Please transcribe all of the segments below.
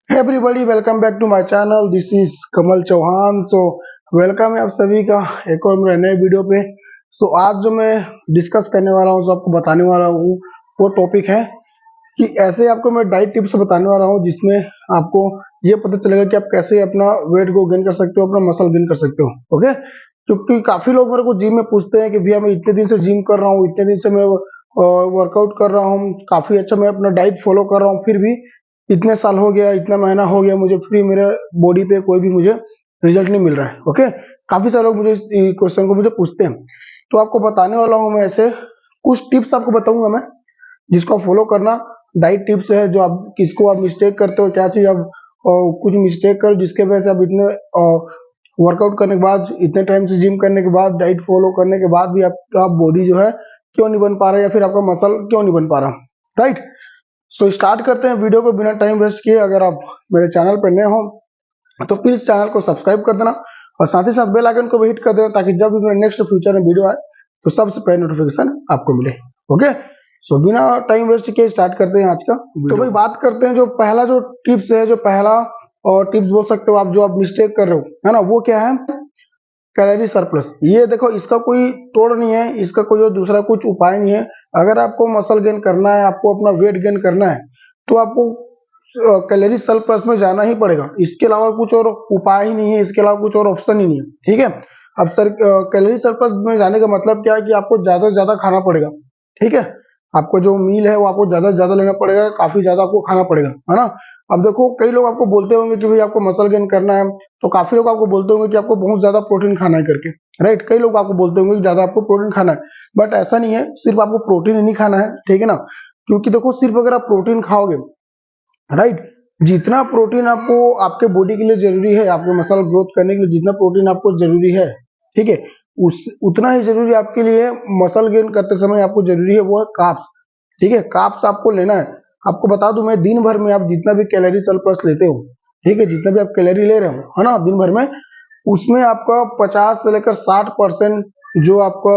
Everybody welcome back to my channel. This is Kamal Chauhan. Welcome है आप सभी का एक और मेरे नए वीडियो पे। आज जो मैं डिस्कस करने वाला हूँ, जो आपको बताने वाला हूँ, वो टॉपिक है कि ऐसे आपको मैं डाइट टिप्स बताने वाला हूँ जिसमें आपको ये पता चलेगा कि आप कैसे अपना वेट को गेन कर सकते हो, अपना मसल गेन कर सकते हो। ओके, क्योंकि काफी लोग मेरे को जिम में पूछते हैं कि भैया मैं इतने दिन से जिम कर रहा हूँ, इतने दिन से मैं वर्कआउट कर रहा हूँ, काफी अच्छा मैं अपना डाइट फॉलो कर रहा हूँ, फिर भी इतने साल हो गया, इतना महीना हो गया, मुझे फिर मेरे बॉडी पे कोई भी मुझे रिजल्ट नहीं मिल रहा है। ओके, काफी सारे लोग मुझे इस क्वेश्चन को मुझे पूछते हैं, तो आपको बताने वाला हूँ मैं ऐसे कुछ टिप्स आपको बताऊंगा मैं, जिसको फॉलो करना डाइट टिप्स है, जो आप किसको आप मिस्टेक करते हो, क्या चीज आप कुछ मिस्टेक करो जिसके वजह से आप इतने वर्कआउट करने के बाद, इतने टाइम से जिम करने के बाद, डाइट फॉलो करने के बाद भी आपका बॉडी जो है क्यों नहीं बन पा रहा, या फिर आपका मसल क्यों नहीं बन पा रहा। राइट, स्टार्ट करते हैं वीडियो को बिना टाइम वेस्ट किए। अगर आप मेरे चैनल पर नए हो तो प्लीज चैनल को सब्सक्राइब कर देना और साथ ही साथ बेल आइकन को भी हिट कर देना, ताकि जब भी मेरे नेक्स्ट फ्यूचर में वीडियो आए तो सबसे पहले नोटिफिकेशन आपको मिले। ओके, बिना टाइम वेस्ट किए स्टार्ट करते हैं आज का। तो भाई बात करते हैं, जो पहला जो टिप्स है, जो पहला और टिप्स बोल सकते हो आप, जो आप मिस्टेक कर रहे हो, है ना, वो क्या है? Calorie surplus. ये देखो, इसका कोई तोड़ नहीं है, इसका कोई और दूसरा कुछ उपाय नहीं है। अगर आपको मसल गेन करना है, आपको अपना वेट गेन करना है, तो आपको कैलोरी सरप्लस में जाना ही पड़ेगा। इसके अलावा कुछ और उपाय ही नहीं है, इसके अलावा कुछ और ऑप्शन ही नहीं है। ठीक है, अब सर कैलोरी सरप्लस में जाने का मतलब क्या है कि आपको ज्यादा से ज्यादा खाना पड़ेगा। ठीक है, आपको जो मील है वो आपको ज्यादा से ज्यादा लेना पड़ेगा, काफी ज्यादा आपको खाना पड़ेगा, है ना। अब देखो, कई लोग आपको बोलते होंगे कि भाई आपको मसल गेन करना है, तो काफी लोग आपको बोलते होंगे कि आपको बहुत ज्यादा प्रोटीन खाना है करके। राइट, कई लोग आपको बोलते होंगे कि ज्यादा आपको प्रोटीन खाना है, बट ऐसा नहीं है, सिर्फ आपको प्रोटीन ही नहीं खाना है। ठीक है ना, क्योंकि देखो, सिर्फ अगर आप प्रोटीन खाओगे, राइट, जितना प्रोटीन आपको आपके बॉडी के लिए जरूरी है, आपके मसल ग्रोथ करने के लिए जितना प्रोटीन आपको जरूरी है, ठीक है, उस उतना ही जरूरी आपके लिए मसल गेन करते समय आपको जरूरी है, वो है कार्ब्स। ठीक है, कार्ब्स आपको लेना है। आपको बता दूं मैं, दिन भर में आप जितना भी कैलोरी सरप्लस लेते हो, ठीक है, जितना भी आप कैलोरी ले रहे हो, है ना, दिन भर में, उसमें आपका 50 से लेकर 60% जो आपका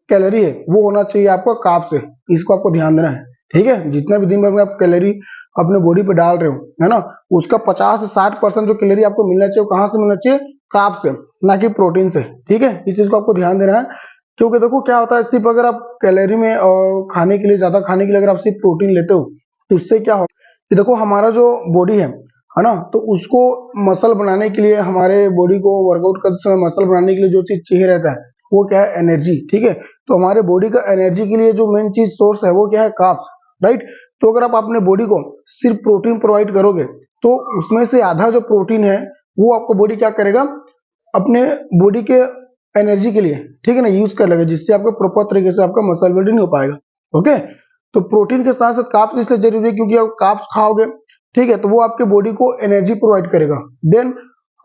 कैलोरी है वो होना चाहिए आपका कार्ब से। इसको आपको ध्यान देना है। ठीक है, जितना भी दिन भर में आप कैलोरी अपने बॉडी पे डाल रहे हो, है ना, उसका 50 से 60% जो कैलोरी आपको मिलना चाहिए, वो कहाँ से मिलना चाहिए? कार्ब से, ना कि प्रोटीन से। ठीक है, इस चीज को आपको ध्यान देना है। क्योंकि देखो क्या होता है, सिर्फ अगर आप कैलोरी में और खाने के लिए, ज्यादा खाने के लिए अगर आप सिर्फ प्रोटीन लेते हो, तो उससे क्या हो कि देखो, हमारा जो बॉडी है ना, तो उसको मसल बनाने के लिए, हमारे बॉडी को वर्कआउट करते समय मसल बनाने के लिए जो चीज चाहिए रहता है, वो क्या है? एनर्जी। ठीक है, तो हमारे बॉडी का एनर्जी के लिए जो मेन चीज सोर्स है वो क्या है? कार्ब्स। राइट, तो अगर आप अपने बॉडी को सिर्फ प्रोटीन प्रोवाइड करोगे, तो उसमें से आधा जो प्रोटीन है वो आपको बॉडी क्या करेगा? अपने बॉडी के एनर्जी के लिए, ठीक है ना, यूज कर लेगा, जिससे आपको प्रॉपर तरीके से आपका मसल बिल्डिंग नहीं हो पाएगा। ओके, तो प्रोटीन के साथ साथ कार्ब्स इसलिए जरूरी है क्योंकि आप कार्ब्स खाओगे, ठीक है, तो वो आपके बॉडी को एनर्जी प्रोवाइड करेगा। देन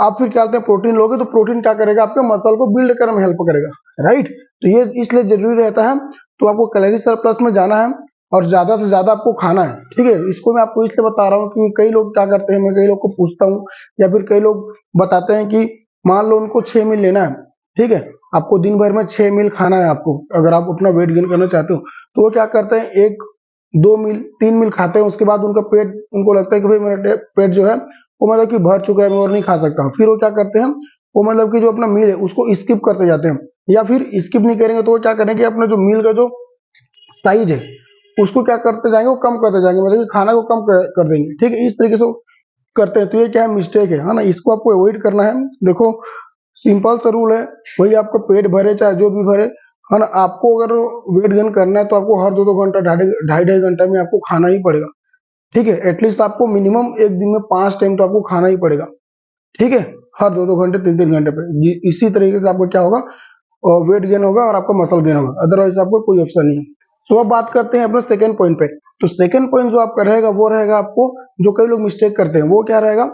आप फिर क्या करते हैं, प्रोटीन लोगे, तो प्रोटीन क्या करेगा? आपके मसल को बिल्ड करने में हेल्प करेगा। राइट, तो ये इसलिए जरूरी रहता है। तो आपको कैलोरी सरप्लस में जाना है और ज्यादा से ज्यादा आपको खाना है। ठीक है, इसको मैं आपको इसलिए बता रहा हूँ क्योंकि कई लोग क्या करते हैं, मैं कई लोग को पूछता हूँ, या फिर कई लोग बताते हैं कि मान लो उनको 6 मील लेना है। ठीक है, आपको दिन भर में 6 मील खाना है आपको, अगर आप अपना वेट गेन करना चाहते हो, तो वो क्या करते हैं, 1 2 मील 3 मील खाते हैं, उसके बाद उनका पेट, उनको लगता है कि भाई मेरा पेट जो है वो मतलब कि भर चुका है, मैं और नहीं खा सकता। फिर वो क्या करते हैं, वो मतलब कि जो अपना मील है उसको स्किप करते जाते हैं, या फिर स्किप नहीं करेंगे तो वो क्या करेंगे, अपना जो मील का जो साइज है उसको क्या करते जाएंगे, वो कम करते जाएंगे, मतलब कि खाना को कम कर देंगे। ठीक है, इस तरीके से करते हैं, तो ये क्या है? मिस्टेक है ना, इसको आपको अवॉइड करना है। देखो, सिंपल सा रूल है, वही आपका पेट भरे चाहे जो भी भरे, है ना, आपको अगर वेट गेन करना है तो आपको हर 2 2 घंटा, ढाई ढाई घंटा में आपको खाना ही पड़ेगा। ठीक है, एटलीस्ट आपको मिनिमम एक दिन में 5 टाइम तो आपको खाना ही पड़ेगा। ठीक है, हर 2 2 घंटे 3 3 घंटे पे, इसी तरीके से आपको क्या होगा, वेट गेन होगा और आपका मसल गेन होगा, अदरवाइज आपको कोई ऑप्शन नहीं है। तो अब बात करते हैं अपने सेकंड पॉइंट पे। तो सेकंड पॉइंट जो आपका रहेगा वो रहेगा, आपको जो कई लोग मिस्टेक करते हैं वो क्या रहेगा,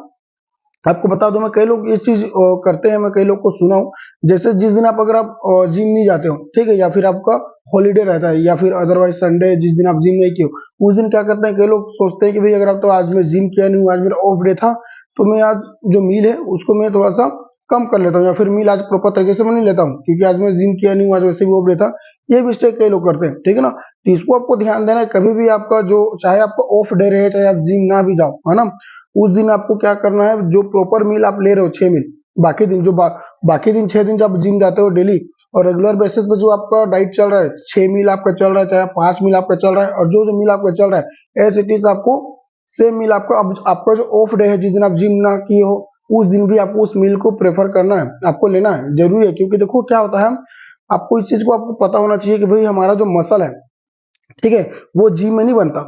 आपको बता दूं मैं, कई लोग ये चीज करते हैं, मैं कई लोग को सुना हूं, जैसे जिस दिन आप, अगर आप जिम नहीं जाते हो, ठीक है, या फिर आपका हॉलीडे रहता है, या फिर अदरवाइज संडे, जिस दिन आप जिम नहीं किए हो, उस दिन क्या करते हैं, कई लोग सोचते हैं कि भाई अगर आप, तो आज मैं जिम किया नहीं हूँ, आज मेरा ऑफ डे था, तो मैं आज जो मील है उसको मैं थोड़ा सा कम कर लेता हूँ, या फिर मील आज प्रॉपर तरीके से मैं नहीं लेता हूँ क्योंकि आज मैं जिम किया नहीं हूँ, आज वैसे भी ऑफ डे था, ये मिस्टेक कई लोग करते हैं, ठीक है ना। तो इसको आपको ध्यान देना है, कभी भी आपका जो चाहे आपका ऑफ डे रहे, चाहे आप जिम ना भी जाओ, है ना, उस दिन आपको क्या करना है, जो प्रॉपर मील आप ले रहे हो 6 मील, बाकी दिन जो बाकी दिन 6 दिन जब जिम जाते हो डेली और रेगुलर बेसिस पे जो आपका डाइट चल रहा है, 6 मील आपका चल रहा है, चाहे 5 मील आपका चल रहा है, और जो जो मील आपका चल रहा है एज इट इज आपको सेम मील आपका, अब आपका जो ऑफ डे है जिस दिन आप जिम ना किए हो उस दिन भी आपको उस मील को प्रेफर करना है, आपको लेना है, जरूरी है। क्योंकि देखो क्या होता है, आपको इस चीज को आपको पता होना चाहिए कि भाई हमारा जो मसल है, ठीक है, वो जिम में नहीं बनता,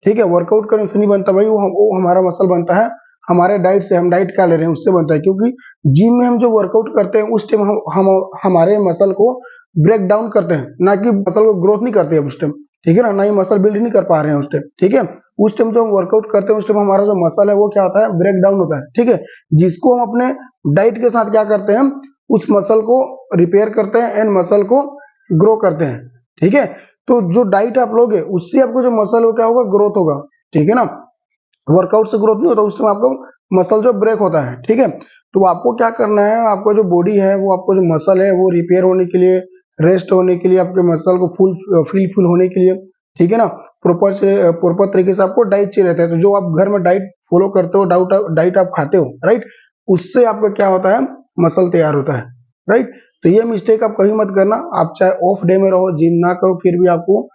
ठीक है, वर्कआउट करने से नहीं बनता भाई, वो हमारा मसल बनता है हमारे डाइट से, हम डाइट क्या ले रहे हैं उससे बनता है। क्योंकि जिम में हम जो वर्कआउट करते हैं उस टाइम हम हमारे मसल को ब्रेक डाउन करते हैं, ना कि मसल को ग्रोथ नहीं करते हैं उस टाइम, ठीक है ना, ना ही मसल बिल्ड नहीं कर पा रहे हैं उस टाइम, ठीक है। उस टाइम जो हम वर्कआउट करते हैं उस टाइम हमारा जो मसल है वो क्या होता है, ब्रेक डाउन होता है, ठीक है, जिसको हम अपने डाइट के साथ क्या करते हैं, उस मसल को रिपेयर करते हैं एंड मसल को ग्रो करते हैं, ठीक है। तो जो डाइट आप लोगे उससे आपको जो मसल हो क्या होगा, ग्रोथ होगा, ठीक है ना। वर्कआउट से ग्रोथ नहीं होता, उस टाइम आपका मसल जो ब्रेक होता है, ठीक है। तो आपको क्या करना है, आपका जो बॉडी है वो, आपको जो मसल है वो रिपेयर होने के लिए, रेस्ट होने के लिए, आपके मसल को फुल होने के लिए, ठीक है ना, प्रॉपर तरीके से आपको डाइट चाहिए रहता है। तो जो आप घर में डाइट फॉलो करते हो, डाइट आप खाते हो, राइट, उससे आपका क्या होता है, मसल तैयार होता है, राइट। तो ये मिस्टेक आप कहीं मत करना, आप चाहे ऑफ डे में रहो, जिम ना करो, फिर भी आपको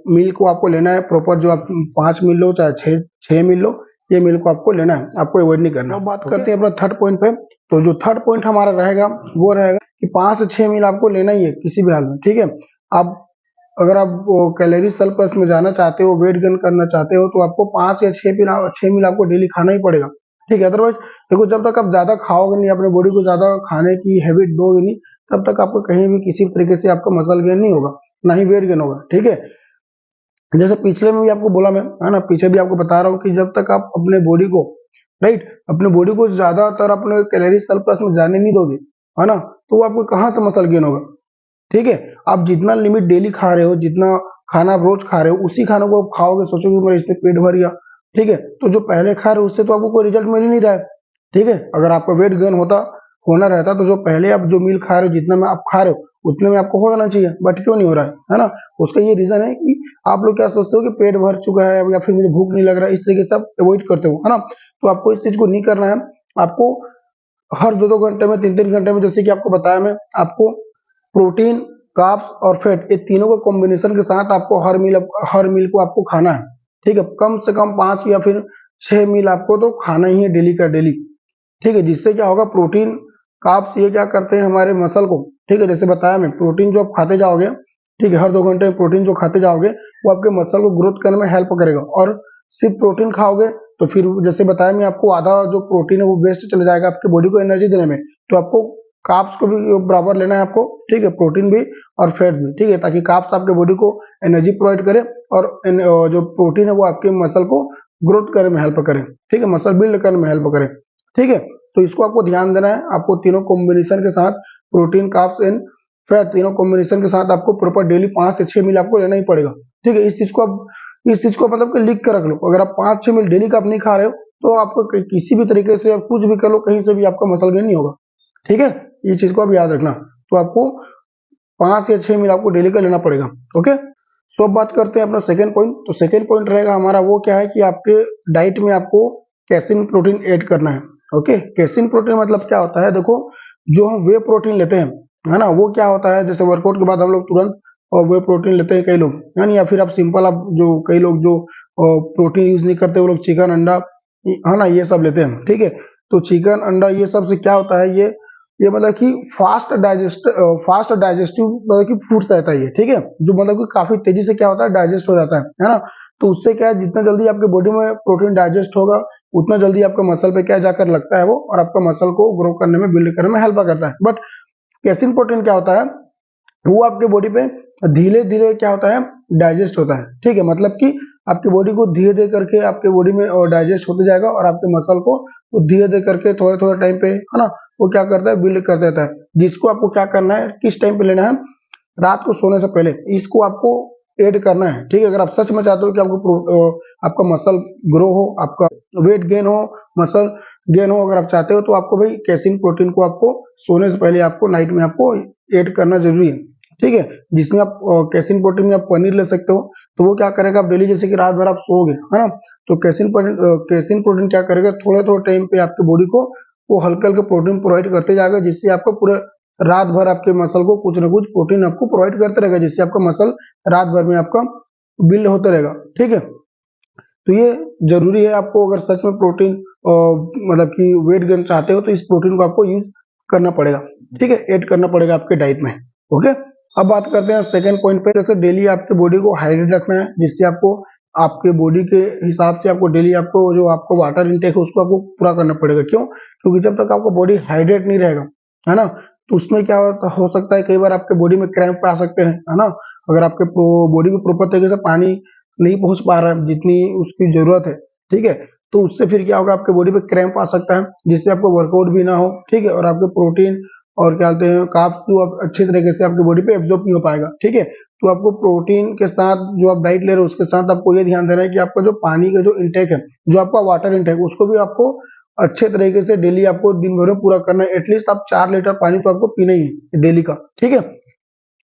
मील को आपको लेना है प्रॉपर, जो आप 5 मील लो चाहे छह मील लो, ये मील को आपको लेना है, आपको अवॉइड नहीं करना। अब बात करते हैं अपना थर्ड पॉइंट पे। तो जो थर्ड पॉइंट हमारा रहेगा वो रहेगा कि 5 से 6 मील आपको लेना ही है किसी भी हाल में, ठीक है। आप अगर आप कैलोरी सरप्लस में जाना चाहते हो, वेट गेन करना चाहते हो, तो आपको 5 या 6 मील आपको डेली खाना ही पड़ेगा, ठीक है। अदरवाइज देखो, जब तक आप ज्यादा खाओगे नहीं, अपने बॉडी को ज्यादा खाने की हैबिट दोगे नहीं, तब तक आपको कहीं भी किसी तरीके से आपका मसल गेन नहीं होगा, ना ही वेट गेन होगा, ठीक है। जैसे पिछले में भी आपको बोला मैं, है ना, पीछे भी आपको बता रहा हूँ कि जब तक आप अपने बॉडी को, राइट, अपने बॉडी को ज्यादातर अपने कैलोरी सरप्लस में जाने नहीं दोगे, है ना, तो वो आपको कहाँ से मसल गेन होगा, ठीक है। आप जितना लिमिट डेली खा रहे हो, जितना खाना आप रोज खा रहे हो, उसी खाने को आप खाओगे, सोचोगे मेरा इससे पेट भर गया, ठीक है, तो जो पहले खा रहे हो उससे तो आपको कोई रिजल्ट मिल ही नहीं रहा है, ठीक है। अगर आपका वेट गेन होना रहता तो जो पहले आप जो मील खा रहे हो, जितना में आप खा रहे हो उतने में आपको हो जाना चाहिए, बट क्यों नहीं हो रहा है ना। उसका ये रीजन है कि आप लोग क्या सोचते हो कि पेट भर चुका है या फिर मुझे भूख नहीं लग रहा है, इस तरीके से आप अवॉइड करते हो, है ना। तो आपको इस चीज को नहीं करना है, आपको हर 2-2 घंटे में, 3-3 घंटे में, जैसे कि आपको बताया मैं, आपको प्रोटीन, कार्ब्स और फैट, ये तीनों के कॉम्बिनेशन के साथ आपको हर मील को आपको खाना है, ठीक है। कम से कम 5 या फिर 6 मील आपको तो खाना ही है डेली का डेली, ठीक है। जिससे क्या होगा, प्रोटीन, कार्ब्स ये क्या करते हैं हमारे मसल को, ठीक है, जैसे बताया मैं, प्रोटीन जो आप खाते जाओगे, ठीक है, हर 2 घंटे में प्रोटीन जो खाते जाओगे वो आपके मसल को ग्रोथ करने में हेल्प करेगा। और सिर्फ प्रोटीन खाओगे तो फिर जैसे बताया मैं आपको, आधा जो प्रोटीन है वो वेस्ट चला जाएगा आपके बॉडी को एनर्जी देने में। तो आपको कार्ब्स को भी बराबर लेना है आपको, ठीक है, प्रोटीन भी और फैट्स भी, ठीक है, ताकि कार्ब्स आपके बॉडी को एनर्जी प्रोवाइड करे और जो प्रोटीन है वो आपके मसल को ग्रोथ करने में हेल्प करे, ठीक है, मसल बिल्ड करने में हेल्प करे, ठीक है। तो इसको आपको ध्यान देना है, आपको तीनों कॉम्बिनेशन के साथ, प्रोटीन, कार्ब्स एंड फैट, तीनों कॉम्बिनेशन के साथ आपको प्रॉपर डेली 5 से 6 मील आपको लेना ही पड़ेगा, ठीक है। इस चीज को मतलब कि लिख कर रख लो, अगर आप 5-6 मील डेली का आप नहीं खा रहे हो तो आपको किसी भी तरीके से आप कुछ भी कर लो, कहीं से भी आपका मसल गेन नहीं होगा, ठीक है। ये चीज को आप याद रखना। तो आपको 5 या 6 मील आपको डेली का लेना पड़ेगा, ओके। तो अब बात करते हैं अपना सेकेंड पॉइंट। तो सेकेंड पॉइंट रहेगा हमारा वो क्या है कि आपके डाइट में आपको कैसीन प्रोटीन ऐड करना है, ओके। कैसीन प्रोटीन मतलब क्या होता है, देखो, जो हम वे प्रोटीन लेते हैं, है ना, वो क्या होता है, जैसे वर्कआउट के बाद हम लोग तुरंत और वे प्रोटीन लेते हैं कई लोग, है ना, या फिर आप सिंपल, आप जो कई लोग जो प्रोटीन यूज नहीं करते वो लोग चिकन, अंडा, है ना, ये सब लेते हैं, ठीक है। तो चिकन, अंडा, ये सब से क्या होता है, ये मतलब कि फास्ट डाइजेस्टिव मतलब कि फूड्स रहता है ये, ठीक है, जो मतलब कि काफी तेजी से क्या होता है, डाइजेस्ट हो जाता है ना। तो उससे क्या है, जितना जल्दी आपके बॉडी में प्रोटीन डाइजेस्ट होगा उतना जल्दी आपका मसल पे क्या जाकर लगता है वो, और आपका मसल को ग्रो करने में, बिल्ड करने में हेल्प करता है। बट कैसिन प्रोटीन क्या होता है, वो आपके बॉडी पे धीरे धीरे क्या होता है, डाइजेस्ट होता है, ठीक है। मतलब कि आपकी बॉडी को धीरे धीरे करके आपके बॉडी में डाइजेस्ट होते जाएगा और आपके मसल को वो धीरे धीरे करके थोड़े थोड़े टाइम पे, है ना, वो क्या करता है, बिल्ड कर देता है। जिसको आपको क्या करना है, किस टाइम पे लेना है, रात को सोने से पहले इसको आपको ऐड करना है, ठीक है। अगर आप सच में चाहते हो कि आपका मसल ग्रो हो, आपका वेट गेन हो, मसल गेन हो, अगर आप चाहते हो तो आपको भाई कैसिन प्रोटीन को आपको सोने से पहले, आपको नाइट में आपको ऐड करना जरूरी है, ठीक है, जिसमें आप कैसीन प्रोटीन में आप पनीर ले सकते हो। तो वो क्या करेगा, आप डेली जैसे कि रात भर आप सोओगे, है ना, तो कैसीन प्रोटीन क्या करेगा, थोड़े थोड़े टाइम पे आपके बॉडी को वो हल्का हल्का प्रोटीन प्रोवाइड करते जाएगा, जिससे आपको पूरे रात भर आपके मसल को कुछ ना कुछ प्रोटीन आपको प्रोवाइड करते रहेगा, जिससे आपका मसल रात भर में आपका बिल्ड होता रहेगा। ठीक है, तो ये जरूरी है आपको, अगर सच में प्रोटीन मतलब कि वेट गेन चाहते हो तो इस प्रोटीन को आपको यूज करना पड़ेगा। ठीक है, ऐड करना पड़ेगा आपके डाइट में। ओके, अब बात करते हैं सेकंड पॉइंट पे। जैसे डेली आपके बॉडी को हाइड्रेट रखना है, जिससे आपको आपके बॉडी के हिसाब से आपको डेली आपको जो आपको वाटर इंटेक है उसको आपको पूरा करना पड़ेगा। क्यों? क्योंकि जब तक आपका बॉडी हाइड्रेट नहीं रहेगा, है ना, तो उसमें क्या हो सकता है, कई बार आपके बॉडी में क्रैम्प आ सकते हैं, है ना, अगर आपके बॉडी में प्रॉपर तरीके से पानी नहीं पहुंच पा रहा है जितनी उसकी जरूरत है। ठीक है, तो उससे फिर क्या होगा, आपके बॉडी पे क्रैम्प आ सकता है, जिससे आपको वर्कआउट भी ना हो। ठीक है, और आपके प्रोटीन और क्या कहते हैं कार्ब्स जो आप अच्छे तरीके से आपके बॉडी पे एब्जॉर्ब नहीं हो पाएगा। ठीक है, तो आपको प्रोटीन के साथ जो आप डाइट ले रहे हो उसके साथ आपको ये ध्यान देना है कि आपका जो पानी का जो इंटेक है, जो आपका वाटर इंटेक, उसको भी आपको अच्छे तरीके से डेली आपको दिन भर में पूरा करना है। एटलीस्ट आप 4 लीटर पानी तो आपको पीना ही है डेली का। ठीक है,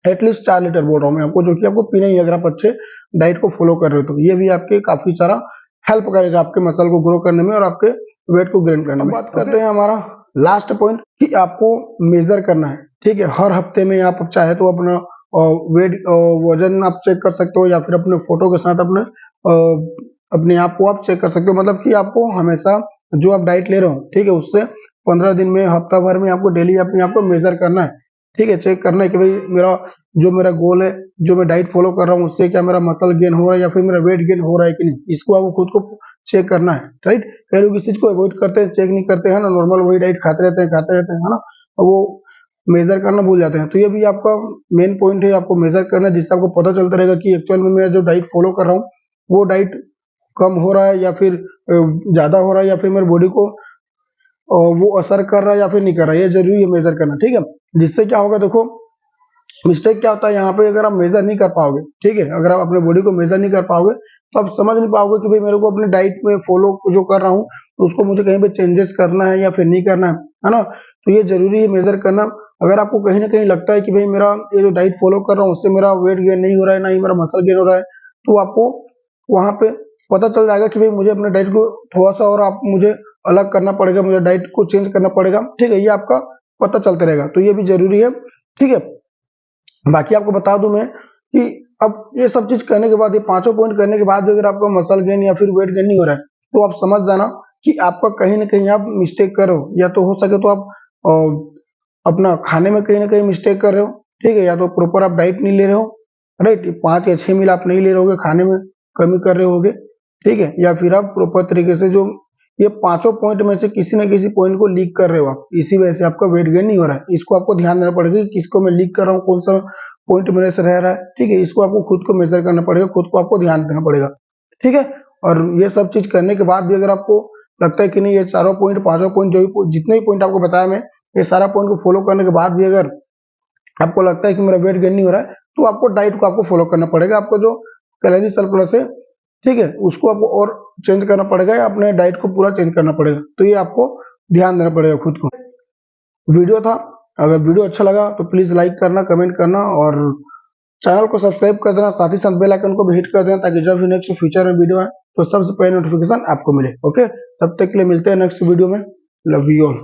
एटलीस्ट 4 लीटर बोल रहा हूँ मैं आपको, जो कि आपको पीना ही है अगर आप अच्छे डाइट को फॉलो कर रहे हो। तो ये भी आपके काफी सारा हेल्प करेगा आपके मसल को ग्रो करने में और आपके वेट को गेन करने में। बात करते हैं हमारा लास्ट पॉइंट कि आपको मेजर करना है। ठीक है, हर हफ्ते में आप चाहे तो अपना वेट वजन आप चेक कर सकते हो, या फिर अपने फोटो के साथ अपने आप को आप चेक कर सकते हो। मतलब कि आपको हमेशा जो आप डाइट ले रहे हो, ठीक है, उससे 15 दिन में, हफ्ता भर में आपको डेली अपने आप को मेजर करना है। ठीक है, चेक करना है कि भाई मेरा गोल है, जो मैं डाइट फॉलो कर रहा हूँ उससे क्या मेरा मसल गेन हो रहा है या फिर मेरा वेट गेन हो रहा है कि नहीं, इसको आपको खुद को चेक करना है। राइट, कई लोग इस चीज को अवॉइड करते हैं, चेक नहीं करते हैं ना, नॉर्मल वही डाइट खाते रहते हैं, है ना, और वो मेजर करना भूल जाते हैं। तो ये भी आपका मेन पॉइंट है, आपको मेजर करना है, जिससे आपको पता चलता रहेगा कि एक्चुअल में मैं जो डाइट फॉलो कर रहा हूँ वो डाइट कम हो रहा है या फिर ज्यादा हो रहा है, या फिर मेरे बॉडी को वो असर कर रहा है या फिर नहीं कर रहा है। ये जरूरी है मेजर करना। ठीक है, जिससे क्या होगा, देखो मिस्टेक क्या होता है यहाँ पे, अगर आप मेजर नहीं कर पाओगे, ठीक है, अगर आप अपने बॉडी को मेजर नहीं कर पाओगे तो आप समझ नहीं पाओगे कि भाई मेरे को अपने डाइट में फॉलो जो कर रहा हूँ तो उसको मुझे कहीं पे चेंजेस करना है या फिर नहीं करना है ना। तो ये जरूरी है मेजर करना। अगर आपको कहीं ना कहीं लगता है कि भाई मेरा ये जो डाइट फॉलो कर रहा हूँ उससे मेरा वेट गेन नहीं हो रहा है, ना ही मेरा मसल गेन हो रहा है, तो आपको वहां पे पता चल जाएगा कि भाई मुझे अपने डाइट को थोड़ा सा और आप मुझे अलग करना पड़ेगा, मुझे डाइट को चेंज करना पड़ेगा। ठीक है, ये आपका पता चलता रहेगा, तो ये भी जरूरी है। ठीक है, बाकी आपको बता दूं मैं कि अब ये सब चीज करने के बाद, ये पांचों पॉइंट करने के बाद भी अगर आपका मसल गेन या फिर वेट गेन नहीं हो रहा है तो आप समझ जाना कि आपका कहीं ना कहीं आप मिस्टेक कर रहे हो, या तो हो सके तो आप अपना खाने में कहीं ना कहीं मिस्टेक कर रहे हो। ठीक है, या तो प्रॉपर आप डाइट नहीं ले रहे हो, राइट, 5 या 6 मील आप नहीं ले रहे होगे, खाने में कमी कर रहे होगे। ठीक है, या फिर आप प्रॉपर तरीके से जो ये पांचों पॉइंट में से किसी न किसी पॉइंट को लीक कर रहे हो आप, इसी वजह से आपका वेट गेन नहीं हो रहा है। इसको आपको ध्यान देना पड़ेगा कि किसको मैं लीक कर रहा हूँ, कौन सा पॉइंट मेरे से रह रहा है। ठीक है, इसको आपको खुद को मेजर करना पड़ेगा, खुद को आपको ध्यान देना पड़ेगा। ठीक है, और ये सब चीज करने के बाद भी अगर आपको लगता है कि नहीं, ये चारों पॉइंट, पांचों पॉइंट, जो भी जितने भी पॉइंट आपको बताया मैं, ये सारा पॉइंट को फॉलो करने के बाद भी अगर आपको लगता है कि मेरा वेट गेन नहीं हो रहा है, तो आपको डाइट को आपको फॉलो करना पड़ेगा। आपको जो कैलोरी सरप्लस है, ठीक है, उसको आपको और चेंज करना पड़ेगा, या अपने डाइट को पूरा चेंज करना पड़ेगा। तो ये आपको ध्यान देना पड़ेगा खुद को। वीडियो था, अगर वीडियो अच्छा लगा तो प्लीज लाइक करना, कमेंट करना और चैनल को सब्सक्राइब कर देना, साथ ही साथ बेल आइकन को भी हिट कर देना, ताकि जब भी नेक्स्ट फ्यूचर में वीडियो आए तो सबसे पहले नोटिफिकेशन आपको मिले। ओके, तब तक के लिए मिलते हैं नेक्स्ट वीडियो में। Love you all.